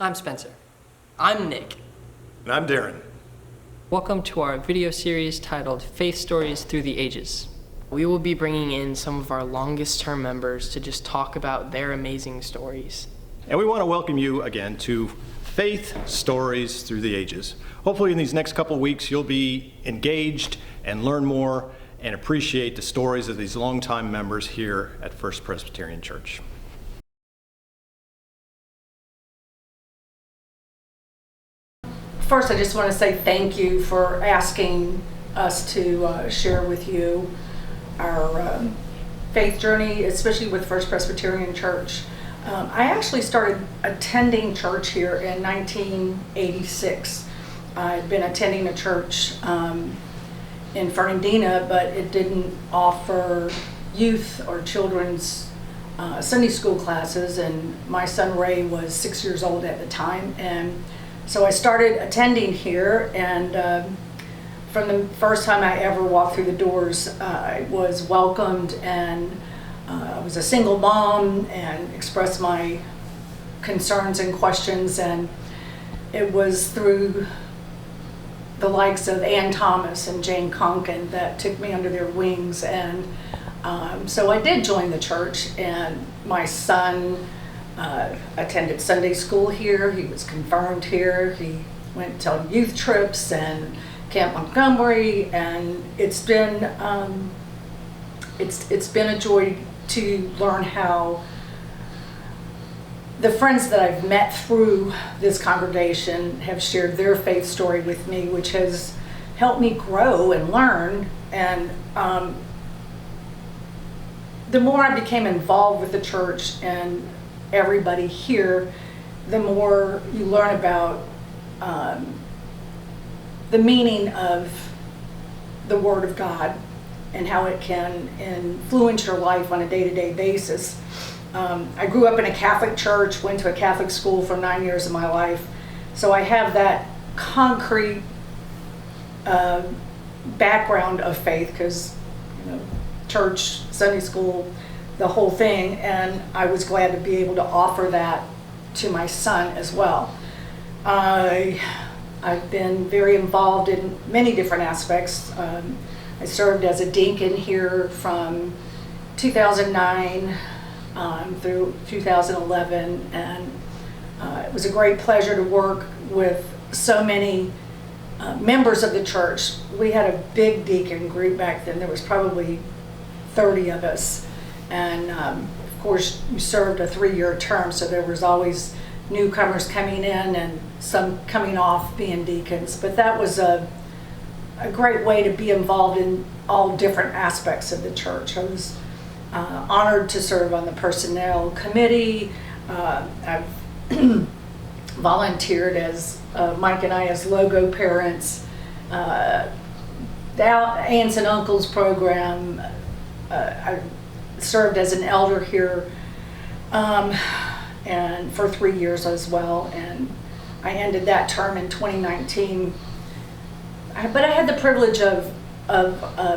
I'm Spencer. I'm Nick. And I'm Darren. Welcome to our video series titled Faith Stories Through the Ages. We will be bringing in some of our longest term members to just talk about their amazing stories. And we want to welcome you again to Faith Stories Through the Ages. Hopefully in these next couple of weeks you'll be engaged and learn more and appreciate the stories of these longtime members here at First Presbyterian Church. First, I just want to say thank you for asking us to share with you our faith journey, especially with First Presbyterian Church. I actually started attending church here in 1986. I'd been attending a church in Fernandina, but it didn't offer youth or children's Sunday school classes, and my son Ray was 6 years old at the time, and so I started attending here, and from the first time I ever walked through the doors, I was welcomed, and I was a single mom and expressed my concerns and questions, and it was through the likes of Ann Thomas and Jane Conkin that took me under their wings, and so I did join the church, and my son attended Sunday school here. He was confirmed here. He went on youth trips and Camp Montgomery, and it's been a joy to learn how the friends that I've met through this congregation have shared their faith story with me, which has helped me grow and learn. And the more I became involved with the church and everybody here, the more you learn about the meaning of the Word of God and how it can influence your life on a day-to-day basis. I grew up in a Catholic church, went to a Catholic school for 9 years of my life, so I have that concrete background of faith, because church, Sunday school, the whole thing, and I was glad to be able to offer that to my son as well. I've been very involved in many different aspects. I served as a deacon here from 2009 through 2011, and it was a great pleasure to work with so many members of the church. We had a big deacon group back then. There was probably 30 of us, and of course you served a 3-year term, so there was always newcomers coming in and some coming off being deacons. But that was a great way to be involved in all different aspects of the church. I was honored to serve on the personnel committee. I've volunteered as Mike and I as logo parents, the aunts and uncles program. I served as an elder here and for 3 years as well, and I ended that term in 2019. But I had the privilege of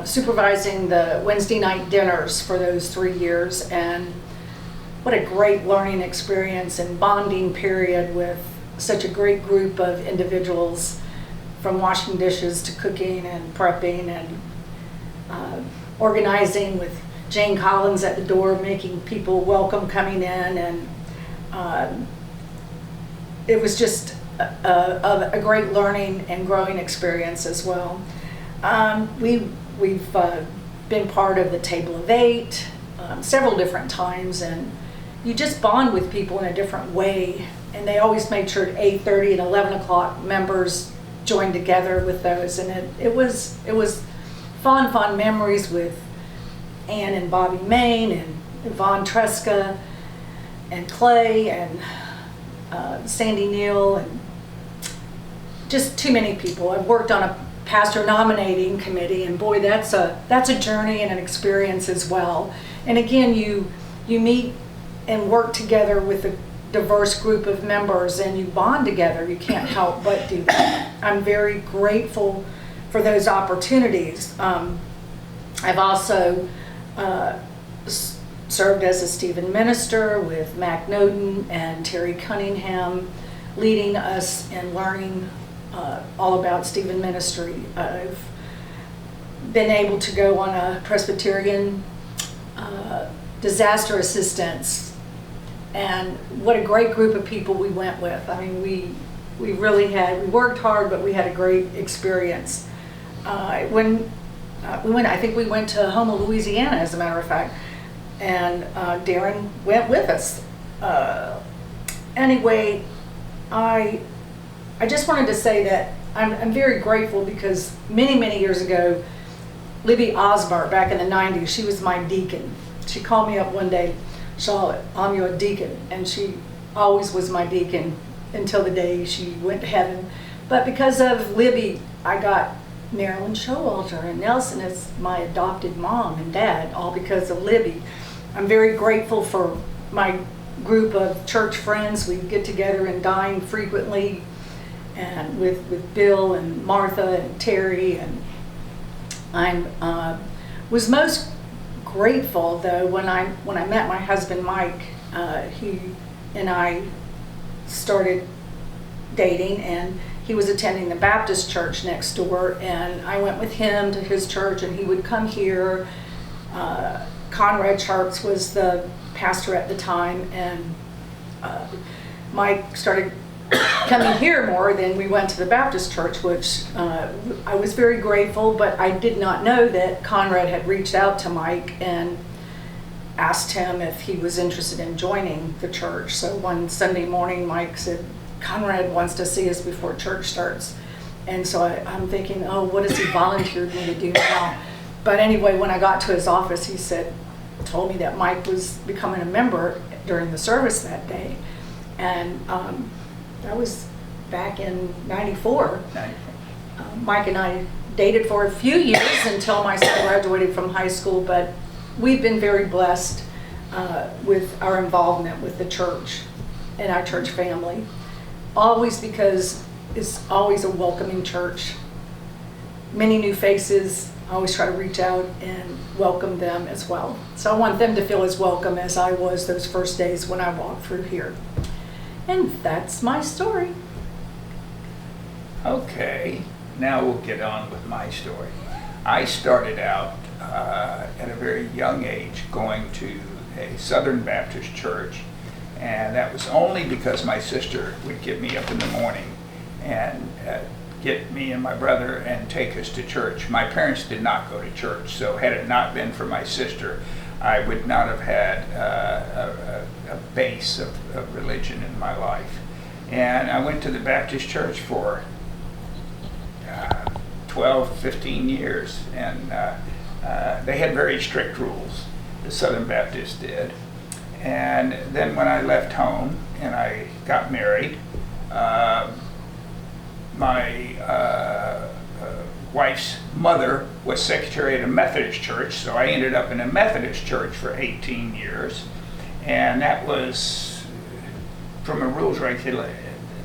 supervising the Wednesday night dinners for those 3 years, and what a great learning experience and bonding period with such a great group of individuals, from washing dishes to cooking and prepping and organizing with Jane Collins at the door, making people welcome coming in, and it was just a great learning and growing experience as well. We've been part of the Table of Eight several different times, and you just bond with people in a different way, and they always made sure at 8:30 and 11 o'clock members joined together with those, and it was fond memories with Ann and Bobby Main and Yvonne Tresca and Clay and Sandy Neal, and just too many people. I've worked on a pastor nominating committee, and boy, that's a journey and an experience as well. And again, you meet and work together with a diverse group of members, and you bond together. You can't help but do that. I'm very grateful for those opportunities. I've also served as a Stephen minister with Mac Noden and Terry Cunningham. leading us in learning all about Stephen ministry. I've been able to go on a Presbyterian disaster assistance, and what a great group of people we went with. I mean, we really had, we worked hard, but we had a great experience. When we went, I think we went to Houma, Louisiana, as a matter of fact, and Darren went with us. Anyway, I just wanted to say that I'm very grateful, because many years ago, Libby Osbart, back in the 90s, she was my deacon. She called me up one day, "Charlotte, I'm your deacon," and she always was my deacon until the day she went to heaven. But because of Libby, I got Marilyn Showalter and Nelson as my adopted mom and dad, all because of Libby. I'm very grateful for my group of church friends. We get together and dine frequently, and with Bill and Martha and Terry. And I was most grateful, though, when I met my husband Mike. He and I started dating, and he was attending the Baptist church next door, and I went with him to his church, and he would come here. Conrad Sharps was the pastor at the time, and Mike started coming here more. Then we went to the Baptist church, which I was very grateful, but I did not know that Conrad had reached out to Mike and asked him if he was interested in joining the church. So one Sunday morning, Mike said, "Conrad wants to see us before church starts." And so I'm thinking, oh, what has he volunteered me to do now? But anyway, when I got to his office, he told me that Mike was becoming a member during the service that day. And that was back in '94. Mike and I dated for a few years until my son graduated from high school, but we've been very blessed with our involvement with the church and our church family. Always, because it's always a welcoming church. Many new faces. I always try to reach out and welcome them as well. So I want them to feel as welcome as I was those first days when I walked through here. And that's my story. Okay, now we'll get on with my story. I started out at a very young age going to a Southern Baptist church, and that was only because my sister would get me up in the morning and get me and my brother and take us to church. My parents did not go to church, so had it not been for my sister, I would not have had a base of religion in my life. And I went to the Baptist church for 12, 15 years, and they had very strict rules, the Southern Baptists did. And then when I left home and I got married, my wife's mother was secretary at a Methodist church, so I ended up in a Methodist church for 18 years. And that was, from a rules regulation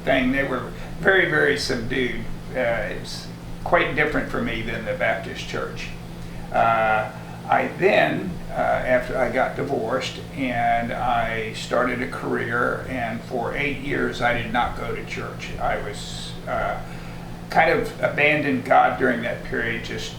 thing, they were very subdued. It was quite different for me than the Baptist church. I then, after I got divorced, and I started a career, and for 8 years I did not go to church. I was kind of abandoned God during that period, just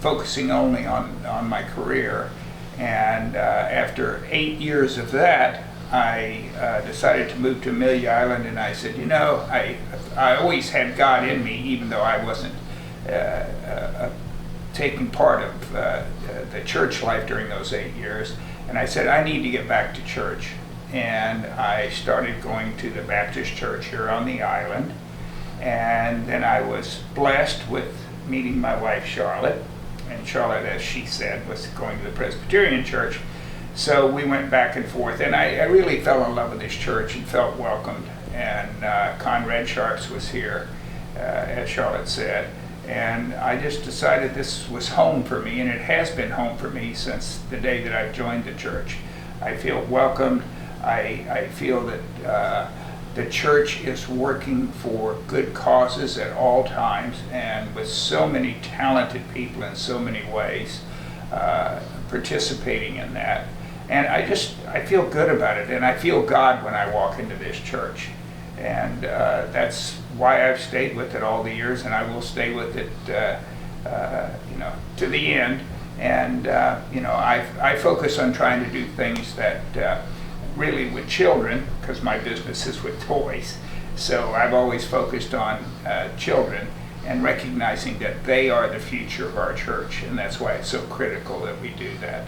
focusing only on my career. And after 8 years of that, I decided to move to Amelia Island, and I said, you know, I always had God in me, even though I wasn't taking part of the church life during those 8 years. And I said, I need to get back to church. And I started going to the Baptist church here on the island. And then I was blessed with meeting my wife, Charlotte. And Charlotte, as she said, was going to the Presbyterian church. So we went back and forth, and I really fell in love with this church and felt welcomed. And Conrad Sharps was here, as Charlotte said. And I just decided this was home for me, and it has been home for me since the day that I've joined the church. I feel welcomed. I feel that the church is working for good causes at all times, and with so many talented people in so many ways participating in that. And I feel good about it, and I feel God when I walk into this church. And that's why I've stayed with it all the years, and I will stay with it, to the end. And I focus on trying to do things that really with children, because my business is with toys. So I've always focused on children and recognizing that they are the future of our church, and that's why it's so critical that we do that.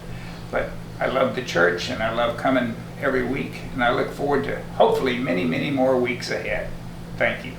But I love the church, and I love coming every week, and I look forward to hopefully many, many more weeks ahead. Thank you.